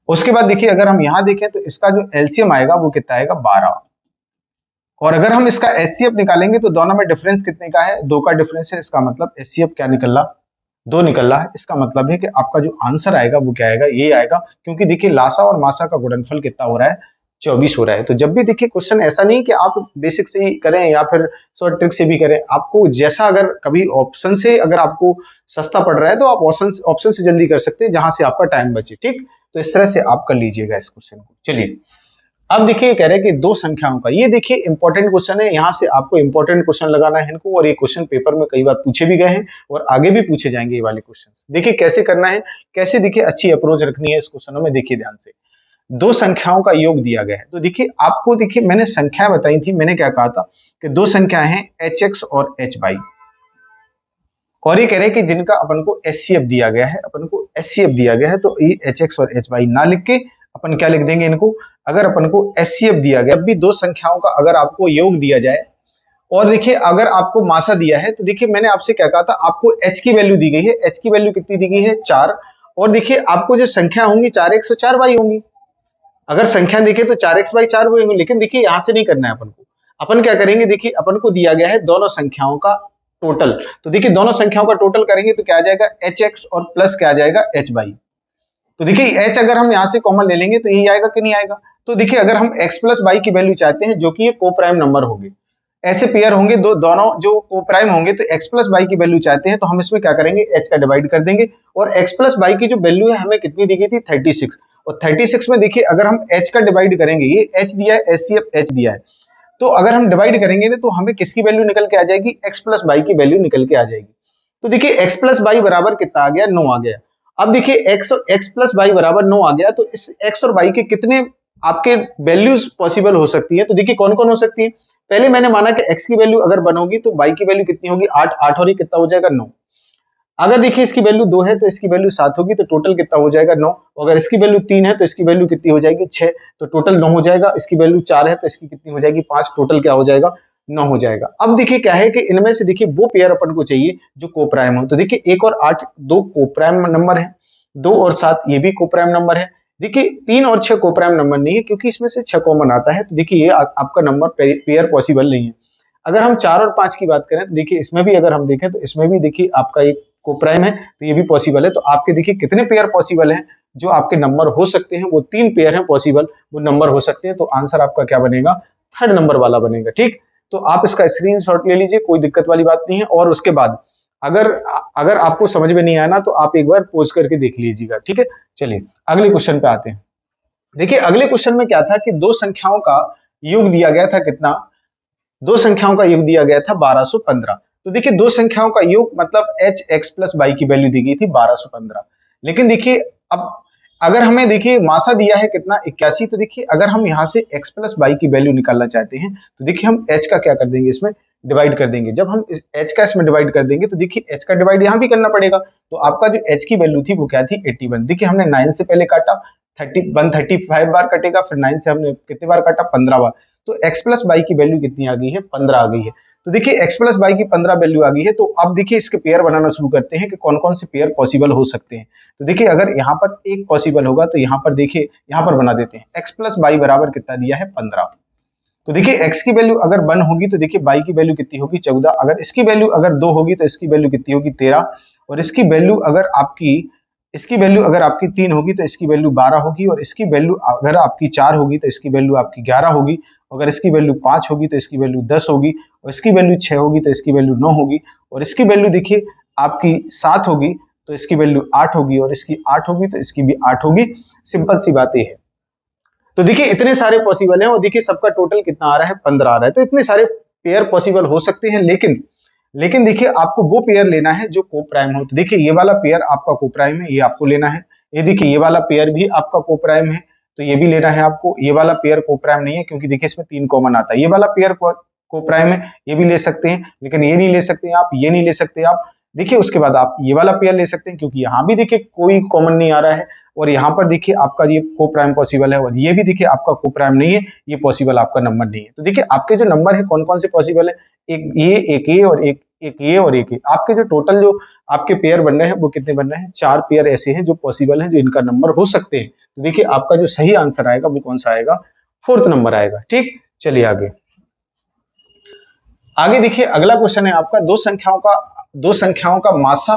उसके बाद देखिए अगर हम यहाँ देखें तो इसका जो एलसीएम आएगा वो कितना आएगा 12, और अगर हम इसका एचसीएफ निकालेंगे तो दोनों में डिफरेंस कितने का है, 2 का डिफरेंस है। इसका मतलब एचसीएफ क्या निकल रहा 2 निकल रहा है। इसका मतलब है कि आपका जो आंसर आएगा वो क्या आएगा, ये आएगा, क्योंकि देखिए लासा और मासा का गुणनफल कितना हो रहा है 24 हो रहा है। तो जब भी देखिए क्वेश्चन ऐसा नहीं कि आप बेसिक से ही करें या फिर शॉर्ट ट्रिक से भी करें, आपको जैसा अगर कभी ऑप्शन से अगर आपको सस्ता पड़ रहा है तो आप ऑप्शन से जल्दी कर सकते हैं, जहां से आपका टाइम बचे। ठीक, तो इस तरह से आप कर लीजिएगा इस क्वेश्चन को। चलिए अब देखिए कह रहे हैं कि दो संख्याओं का, ये देखिए इंपॉर्टेंट क्वेश्चन है, यहाँ से आपको इंपॉर्टेंट क्वेश्चन लगाना है इनको, और ये क्वेश्चन पेपर में कई बार पूछे भी गए हैं और आगे भी पूछे जाएंगे ये वाले क्वेश्चन। देखिए कैसे करना है, कैसे देखिए अच्छी अप्रोच रखनी है इस क्वेश्चनों में। देखिए ध्यान से, दो संख्याओं का योग दिया गया है, तो देखिए आपको देखिए मैंने संख्या बताई थी, मैंने क्या कहा था कि दो संख्याएं हैं hx और hy, और ये कह रहे हैं कि जिनका अपन को एचसीएफ दिया गया है, अपन को एचसीएफ दिया गया है, तो ये hx और hy ना लिख के अपन क्या लिख देंगे इनको, अगर अपन को एचसीएफ दिया गया, जब भी दो संख्याओं का अगर आपको योग दिया जाए, और देखिए अगर आपको मासा दिया है, तो देखिए मैंने आपसे क्या कहा था, आपको h की वैल्यू दी गई है, h की वैल्यू कितनी दी गई है 4, और देखिए आपको जो संख्या होंगी 4x और 4y होंगी। अगर संख्या देखें तो 4x/4 होंगे, लेकिन देखिए यहां से नहीं करना है अपन को। अपन क्या करेंगे, देखिए अपन को दिया गया है दोनों संख्याओं का टोटल, तो देखिए दोनों संख्याओं का टोटल करेंगे तो क्या आ जाएगा hx और प्लस क्या आ जाएगा hy। तो देखिए h अगर हम यहां से कॉमन ले लेंगे तो यही आएगा कि नहीं आएगा। तो देखिए अगर हम x प्लस y की वैल्यू चाहते हैं, जो कि ये को प्राइम नंबर होंगे, ऐसे पेयर होंगे दोनों जो को प्राइम होंगे तो x प्लस बाई की वैल्यू चाहते हैं तो हम इसमें क्या करेंगे, h का डिवाइड कर देंगे और x प्लस बाई की जो वैल्यू है हमें कितनी दी गई थी 36, और 36 में देखिए अगर हम h का डिवाइड करेंगे, ये h दिया है, HCF h दिया है, तो अगर हम डिवाइड करेंगे ना तो हमें किसकी वैल्यू निकल के आ जाएगी, x प्लस बाई की वैल्यू निकल के आ जाएगी। तो देखिए x प्लस बाई बराबर कितना आ गया, 9 आ गया। अब देखिए x प्लस बाई बराबर 9 आ गया, तो इस x और y के कितने आपके वैल्यूज पॉसिबल हो सकती है, तो देखिए कौन कौन हो सकती है। पहले मैंने माना कि x की वैल्यू अगर 1 होगी तो y की वैल्यू कितनी होगी, 8, 8 और ये कितना हो जाएगा 9। अगर देखिए इसकी वैल्यू 2 है तो इसकी वैल्यू 7 होगी, तो टोटल कितना हो जाएगा 9। अगर इसकी वैल्यू 3 है तो इसकी वैल्यू कितनी हो जाएगी 6, तो टोटल 9 हो जाएगा। इसकी वैल्यू 4 है तो इसकी कितनी हो जाएगी 5, टोटल क्या हो जाएगा 9 हो जाएगा। अब देखिए क्या है कि इनमें से देखिए वो पेयर अपन को चाहिए जो कोप्राइम हो, तो देखिए 1 और 8 दो कोप्राइम नंबर है, 2 और 7 ये भी कोप्राइम नंबर है। देखिए 3 और 6 कोप्राइम नंबर नहीं है क्योंकि इसमें से 6 कॉमन आता है, तो देखिए ये आपका नंबर पेयर पॉसिबल नहीं है। अगर हम 4 और 5 की बात करें तो देखिए इसमें भी अगर हम देखें तो इसमें भी देखिए आपका एक कोप्राइम है, तो ये भी पॉसिबल है। तो आपके देखिए कितने पेयर पॉसिबल हैं जो आपके नंबर हो सकते हैं, वो 3 पेयर हैं पॉसिबल, वो नंबर हो सकते हैं। तो आंसर आपका क्या बनेगा, 3rd नंबर वाला बनेगा। ठीक, तो आप इसका स्क्रीनशॉट ले लीजिए, कोई दिक्कत वाली बात नहीं है। और उसके बाद अगर अगर आपको समझ में नहीं आया ना तो आप एक बार पॉज करके देख लीजिएगा। ठीक है, चलिए अगले क्वेश्चन पे आते हैं। देखिए अगले क्वेश्चन में क्या था कि दो संख्याओं का योग दिया गया था कितना, दो संख्याओं का योग दिया गया था 1215। तो देखिए दो संख्याओं का योग मतलब h x प्लस बाई की वैल्यू दी गई थी 1215। लेकिन देखिए अब अगर हमें देखिए मासा दिया है कितना 81, तो देखिए अगर हम यहाँ से x प्लस बाई की वैल्यू निकालना चाहते हैं तो देखिए हम h का क्या कर देंगे, इसमें डिवाइड कर देंगे। जब हम h का इसमें डिवाइड कर देंगे तो देखिए h का डिवाइड यहाँ भी करना पड़ेगा। तो आपका जो h की वैल्यू थी वो क्या थी 81। देखिए हमने 9 से पहले काटा, 135 बार कटेगा, फिर 9 से हमने कितने बार काटा 15 बार। तो x प्लस बाई की वैल्यू कितनी आ गई है 15 आ गई है। तो देखिए x प्लस बाई की 15 वैल्यू आ गई है। तो अब देखिए इसके पेयर बनाना शुरू करते हैं कि कौन कौन से पेयर पॉसिबल हो सकते हैं। तो देखिए अगर यहाँ पर एक पॉसिबल होगा तो यहाँ पर देखिए यहाँ पर बना देते हैं x प्लस बाई बराबर कितना दिया है 15। तो देखिए x की वैल्यू अगर 1 होगी तो देखिए y की वैल्यू कितनी होगी 14। अगर इसकी वैल्यू अगर 2 होगी तो इसकी वैल्यू कितनी होगी 13। और इसकी वैल्यू अगर आपकी 3 होगी तो इसकी वैल्यू 12 होगी। और इसकी वैल्यू अगर आपकी 4 होगी तो इसकी वैल्यू आपकी 11 होगी। अगर इसकी वैल्यू 5 होगी तो इसकी वैल्यू 10 होगी। और इसकी वैल्यू 6 होगी तो इसकी वैल्यू 9 होगी। और इसकी वैल्यू देखिए आपकी 7 होगी तो इसकी वैल्यू 8 होगी। और इसकी 8 होगी तो इसकी भी 8 होगी। सिंपल सी बात है। तो देखिए इतने सारे पॉसिबल हैं और देखिए सबका टोटल कितना आ रहा है 15 आ रहा है। तो इतने सारे पेयर पॉसिबल हो सकते हैं, लेकिन देखिए आपको वो पेयर लेना है जो कोप्राइम हो। तो देखिए ये वाला पेयर आपका कोप्राइम है, ये आपको लेना है। ये देखिए ये वाला पेयर भी आपका कोप्राइम है, तो ये भी लेना है आपको। ये वाला पेयर कोप्राइम नहीं है क्योंकि देखिए इसमें 3 कॉमन आता है। ये वाला पेयर कोप्राइम है, ये भी ले सकते हैं, लेकिन ये नहीं ले सकते आप, ये नहीं ले सकते आप। देखिए उसके बाद आप ये वाला पेयर ले सकते हैं क्योंकि यहाँ भी देखिए कोई कॉमन नहीं आ रहा है। और यहाँ पर देखिए आपका ये कोप्राइम पॉसिबल है और ये भी देखिए आपका कोप्राइम नहीं है, ये पॉसिबल आपका नंबर नहीं है। तो देखिए आपके जो नंबर है कौन कौन से पॉसिबल है, एक ये और एक ये और एक ये। आपके जो टोटल जो आपके पेयर बन रहे हैं वो कितने बन रहे हैं, 4 पेयर ऐसे हैं जो पॉसिबल हैं, जो इनका नंबर हो सकते हैं। तो देखिए आपका जो सही आंसर आएगा वो कौन सा आएगा, 4th नंबर आएगा। ठीक, चलिए आगे देखिए अगला क्वेश्चन है आपका दो संख्याओं का मासा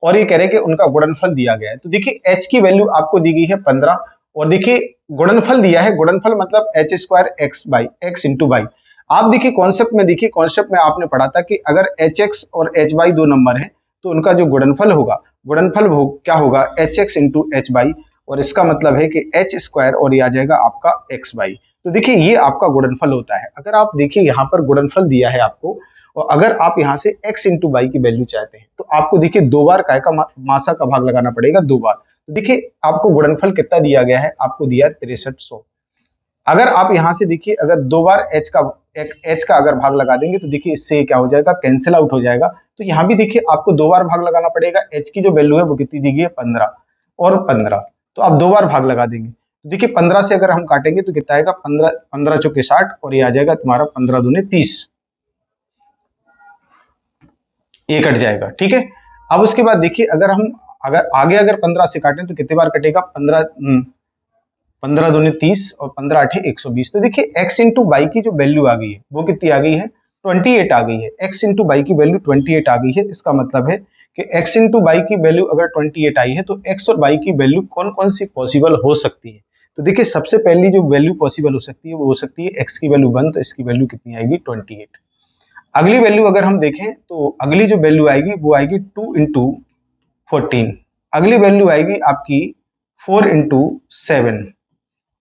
और ये कह रहे हैं कि उनका गुणनफल दिया गया है। तो देखिए h की वैल्यू आपको दी गई है 15 और देखिए गुणनफल दिया है। गुणनफल मतलब h square x by x into by. आप देखिए कॉन्सेप्ट में आपने पढ़ा था कि अगर hx और h बाई दो नंबर है तो उनका जो गुणनफल होगा, क्या होगा hx इंटू h बाई। और इसका मतलब है कि h स्क्वायर और ये आ जाएगा आपका x बाई। तो देखिए ये आपका गुणनफल होता है। अगर आप देखिए यहाँ पर गुणनफल दिया है आपको, और अगर आप यहाँ से x इंटू बाई की वैल्यू चाहते हैं तो आपको देखिए 2 बार काय का मासा का भाग लगाना पड़ेगा, 2 बार। तो देखिए आपको गुणनफल कितना दिया गया है, आपको दिया है 6300। अगर आप यहाँ से देखिए अगर 2 बार h का अगर भाग लगा देंगे तो देखिए इससे क्या हो जाएगा, कैंसिल आउट हो जाएगा। तो यहाँ भी देखिए आपको 2 बार भाग लगाना पड़ेगा। h की जो वैल्यू है वो कितनी दी गई है 15 और 15, तो आप 2 बार भाग लगा देंगे। तो देखिए 15 से अगर हम काटेंगे तो कितना आएगा, 15 चौके 60 और ये आ जाएगा तुम्हारा 15 दूने 30, ये कट जाएगा। ठीक है, अब उसके बाद देखिए अगर 15 से काटें तो कितने बार कटेगा, 15 दूने 30 और 15 आठे 120। तो देखिए x इंटू बाई की जो वैल्यू आ गई है वो कितनी आ गई है, 28 आ गई है। x इंटू बाई की वैल्यू 28 आ गई है। इसका मतलब है कि x इंटू बाई की वैल्यू अगर 28 आई है तो x और y की वैल्यू कौन कौन सी पॉसिबल हो सकती है। तो देखिए सबसे पहली जो वैल्यू पॉसिबल हो सकती है वो हो सकती है x की वैल्यू 1, तो इसकी वैल्यू कितनी आएगी 28। अगली वैल्यू अगर हम देखें तो अगली जो वैल्यू आएगी वो आएगी 2 इंटू 14। अगली वैल्यू आएगी आपकी 4 इंटू 7।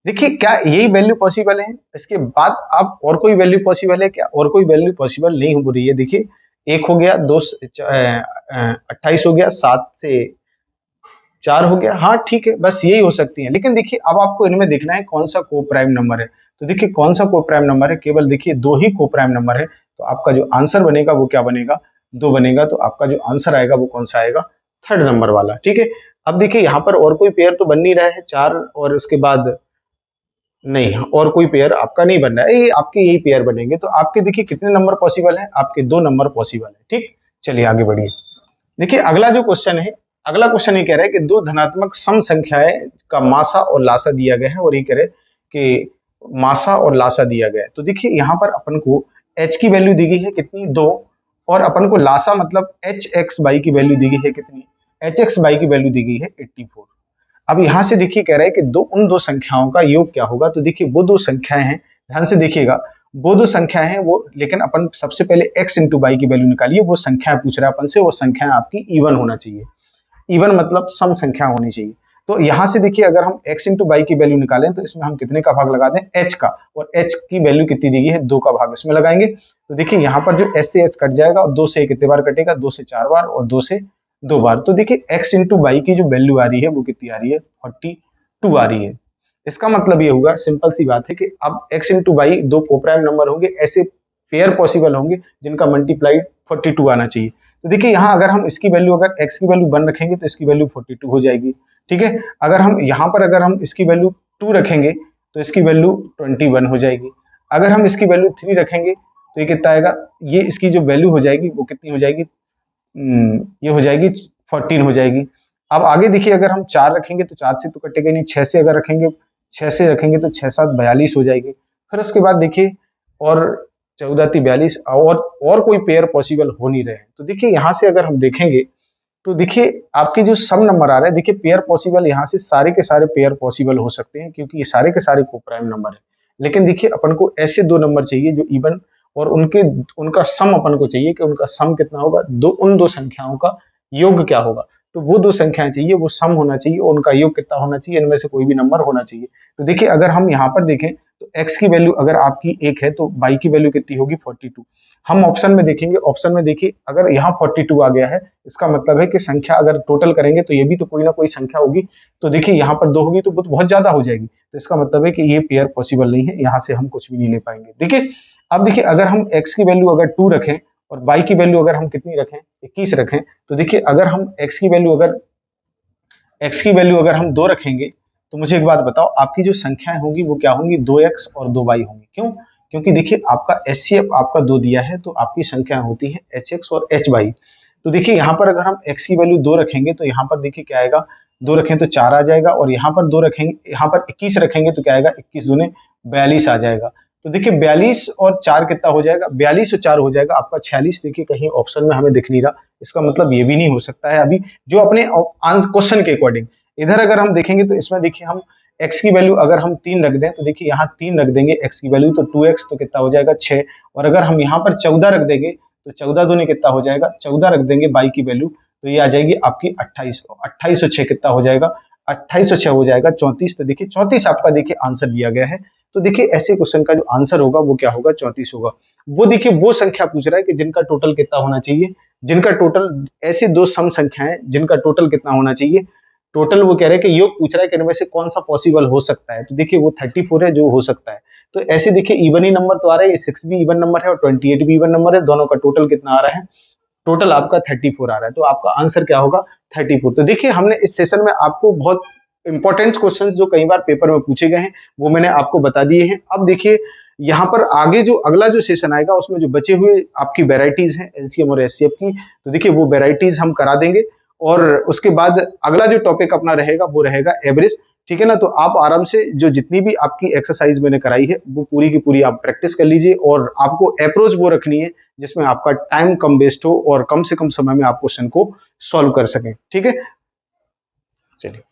देखिए क्या यही वैल्यू पॉसिबल है? इसके बाद आप और कोई वैल्यू पॉसिबल है क्या? और कोई वैल्यू पॉसिबल नहीं हो रही है। देखिए 1 हो गया, 28 हो गया, 7 से 4 हो गया। हाँ ठीक है, बस यही हो सकती है। लेकिन देखिए अब आपको इनमें देखना है कौन सा को प्राइम नंबर है। तो देखिए कौन सा को प्राइम नंबर है, केवल देखिए 2 ही को प्राइम नंबर है। तो आपका जो आंसर बनेगा वो क्या बनेगा? 2 बनेगा। तो आपका जो आंसर आएगा वो कौन सा आएगा? थर्ड नंबर वाला। ठीक है, अब देखिए यहाँ पर और कोई पेयर तो बन नहीं रहा है 4 और उसके बाद नहीं, और कोई पेयर आपका नहीं बन रहा है, ये आपके यही पेयर बनेंगे। तो आपके देखिए कितने नंबर पॉसिबल है? आपके 2 नंबर पॉसिबल है। ठीक, चलिए आगे बढ़िए। देखिए अगला जो क्वेश्चन है, अगला क्वेश्चन ये कह रहा है कि दो धनात्मक सम संख्याएं का मासा और लासा दिया गया है, और ये कह रहे कि मासा और लासा दिया गया है। तो देखिए यहाँ पर अपन को h की वैल्यू दी गई है कितनी? 2, और अपन को लासा मतलब hx बाई की वैल्यू दी गई है कितनी? hx बाई की वैल्यू दी गई है 84। अब यहाँ से देखिए कह रहा है कि उन दो संख्याओं का योग क्या होगा। तो देखिए वो दो संख्याएं हैं, ध्यान से देखिएगा, वो दो संख्याएं हैं वो, लेकिन अपन सबसे पहले x इंटू बाई की वैल्यू निकालिए। वो संख्या पूछ रहा है अपन से, वो संख्या आपकी इवन होना चाहिए। इवन मतलब सम संख्या होनी चाहिए। तो यहाँ से देखिए अगर हम x इंटू बाई की वैल्यू निकालें तो इसमें हम कितने का भाग लगा दें? h का, और h की वैल्यू कितनी दी गई है? 2 का भाग इसमें लगाएंगे। तो देखिए यहाँ पर जो s से h कट जाएगा, और 2 से कितने बार कटेगा? 2 से 4 बार, और 2 से 2 बार। तो देखिए x इंटू बाई की जो वैल्यू आ रही है वो कितनी आ रही है? 42 आ रही है। इसका मतलब ये होगा, सिंपल सी बात है कि अब x इंटू बाई दो कोप्राइम नंबर होंगे, ऐसे पेयर पॉसिबल होंगे जिनका मल्टीप्लाई 42 आना चाहिए। तो देखिए यहाँ अगर हम इसकी वैल्यू, अगर x की वैल्यू 1 रखेंगे तो इसकी वैल्यू 42 हो जाएगी। ठीक है, अगर हम यहाँ पर अगर हम इसकी वैल्यू 2 रखेंगे तो इसकी वैल्यू 21 हो जाएगी। अगर हम इसकी वैल्यू 3 रखेंगे तो ये कितना आएगा? ये इसकी जो वैल्यू हो जाएगी वो कितनी हो जाएगी? ये हो जाएगी 14 हो जाएगी। अब आगे देखिए अगर हम 4 रखेंगे तो 4 से तो कटेगा नहीं, 6 से अगर रखेंगे, 6 से रखेंगे तो 6 7 42 हो जाएगी। फिर उसके बाद देखिए और 14 × 42, और कोई पेयर पॉसिबल हो नहीं रहे हैं। तो देखिए यहाँ से अगर हम देखेंगे तो देखिए आपके जो सम नंबर आ रहा है, देखिए पेयर पॉसिबल, यहाँ से सारे के सारे पेयर पॉसिबल हो सकते हैं क्योंकि ये सारे के सारे को प्राइम नंबर है। लेकिन देखिए अपन को ऐसे दो नंबर चाहिए जो इवन, और उनका सम अपन को चाहिए कि उनका सम कितना होगा, उन दो संख्याओं का योग क्या होगा। तो वो दो संख्याएं चाहिए, वो सम होना चाहिए, और उनका योग कितना होना चाहिए? इनमें से कोई भी नंबर होना चाहिए। तो देखिए अगर हम यहाँ पर देखें तो x की वैल्यू अगर आपकी 1 है तो y की वैल्यू कितनी होगी? 42। हम ऑप्शन में देखेंगे, ऑप्शन में देखिए अगर यहाँ 42 आ गया है, इसका मतलब है कि संख्या अगर टोटल करेंगे तो ये भी तो कोई ना कोई संख्या होगी। तो देखिए यहाँ पर 2 होगी तो वो तो बहुत ज्यादा हो जाएगी। तो इसका मतलब है कि ये पेयर पॉसिबल नहीं है, यहाँ से हम कुछ भी नहीं ले पाएंगे। देखिए अब देखिए अगर हम x की वैल्यू अगर 2 रखें और y की वैल्यू अगर हम कितनी रखें? 21 रखें, तो देखिए अगर हम x की वैल्यू अगर हम 2 रखेंगे तो मुझे एक बात बताओ, आपकी जो संख्याएं होंगी वो क्या होंगी? 2x और 2y होंगी। क्यों? क्योंकि देखिए आपका HCF आपका 2 दिया है, तो आपकी संख्या होती है hx और hy। तो देखिए यहाँ पर अगर हम x की वैल्यू 2 रखेंगे तो यहाँ पर देखिए क्या आएगा? 2 रखें तो 4 आ जाएगा, और यहाँ पर 2 रखेंगे, यहाँ पर 21 रखेंगे तो क्या आएगा? 21 दूने 42 आ जाएगा। तो देखिए 42 और 4 कितना हो जाएगा? 42 और 4 हो जाएगा आपका 46। देखिए कहीं ऑप्शन में हमें दिख नहीं रहा, इसका मतलब ये भी नहीं हो सकता है अभी जो अपने क्वेश्चन के अकॉर्डिंग। इधर अगर हम देखेंगे तो इसमें देखिए हम x की वैल्यू अगर हम 3 रख दें तो देखिए यहाँ 3 रख देंगे x की वैल्यू तो 2x, तो कितना हो जाएगा? 6। और अगर हम यहाँ पर 14 रख देंगे तो 14 दूनी कितना हो जाएगा? 14 रख देंगे y की वैल्यू तो ये आ जाएगी आपकी 28। 28 और 6 कितना हो जाएगा? 28 और 6 हो जाएगा 34। तो देखिए 34 आपका देखिए आंसर दिया गया है। तो देखिए ऐसे क्वेश्चन का जो आंसर होगा वो क्या होगा? 34 होगा। वो देखिए वो संख्या पूछ रहा है कि जिनका टोटल कितना होना चाहिए, जिनका टोटल, ऐसी दो सम संख्याएं जिनका टोटल कितना होना चाहिए। टोटल वो कह रहे हैं कि योग पूछ रहा है कि इनमें से कौन सा पॉसिबल हो सकता है। तो देखिए वो 34 है जो हो सकता है। तो ऐसे देखिए इवन ही नंबर तो आ रहा है, 6 भी इवन नंबर है और 28 भी इवन नंबर है, दोनों का टोटल कितना आ रहा है? टोटल आपका 34 आ रहा है। तो आपका आंसर क्या होगा? 34। तो देखिए हमने इस सेशन में आपको बहुत इंपॉर्टेंट क्वेश्चंस जो कई बार पेपर में पूछे गए हैं वो मैंने आपको बता दिए हैं। अब देखिए यहाँ पर आगे जो अगला जो सेशन आएगा उसमें जो बचे हुए आपकी वेराइटीज हैं एलसीएम और एचसीएफ की, तो देखिए वो वेराइटीज हम करा देंगे। और उसके बाद अगला जो टॉपिक अपना रहेगा वो रहेगा एवरेज। ठीक है ना? तो आप आराम से जो जितनी भी आपकी एक्सरसाइज मैंने कराई है वो पूरी की पूरी आप प्रैक्टिस कर लीजिए, और आपको अप्रोच वो रखनी है जिसमें आपका टाइम कम वेस्ट हो और कम से कम समय में आप क्वेश्चन को सॉल्व कर सकें। ठीक है, चलिए।